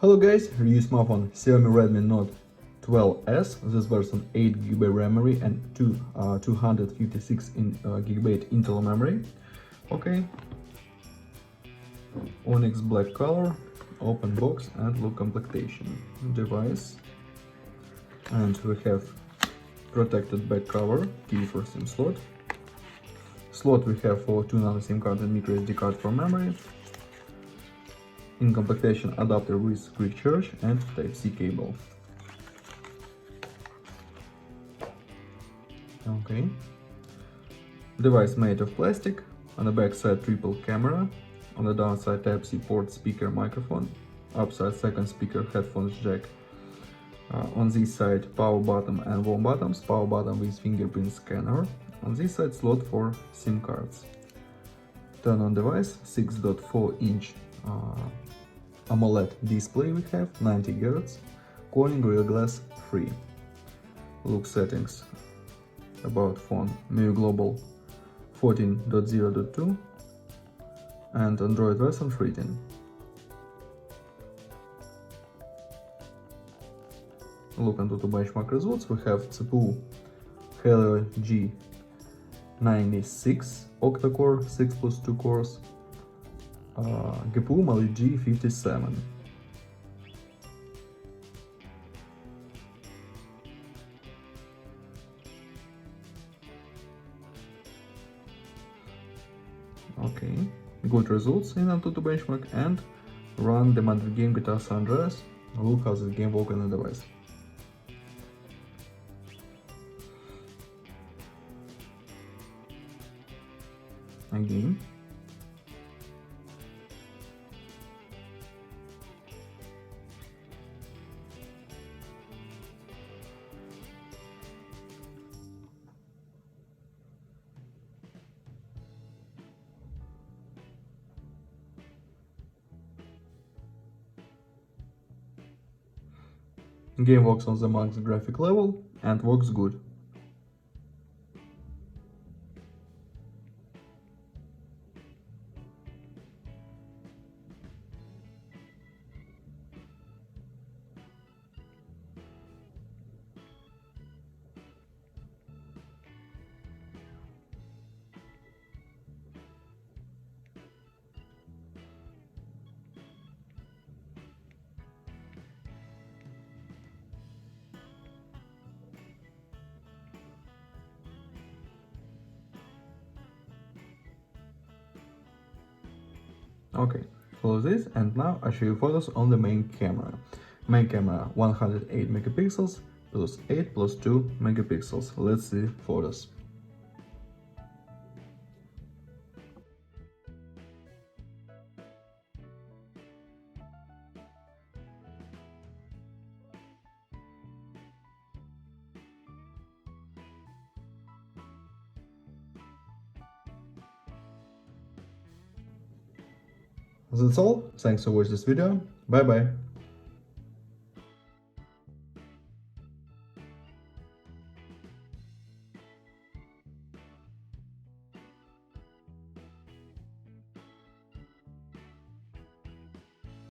Hello guys, review smartphone Xiaomi Redmi Note 12s. This version 8GB memory and 256GB internal memory. Okay, onyx black color, open box and look completion. Device, and we have protected back cover, key for SIM slot. Slot we have for 2 nano SIM card and micro SD card for memory. In completion, adapter with quick charge and Type-C cable. Okay. Device made of plastic. On the back side, triple camera. On the downside, Type-C port, speaker, microphone. Upside, second speaker, headphones jack. On this side, power button and warm buttons. Power button with fingerprint scanner. On this side, slot for SIM cards. Turn on device, 6.4-inch AMOLED display we have, 90 Hz, Corning Real Glass free. Look settings about phone, MIUI Global 14.0.2 and Android version 13. Look into the benchmark results. We have CPU Helio G96 octa-core, 6 plus 2 cores. GPU Mali G57. Okay, good results in Antutu benchmark, and run the mandatory game GTA San Andreas. Look how this game works on the device. Again. Game works on the max graphic level and works good. Okay, close this, and now I show you photos on the main camera. Main camera 108 megapixels plus 8 plus 2 megapixels. Let's see photos. That's all. Thanks for watching this video. Bye bye.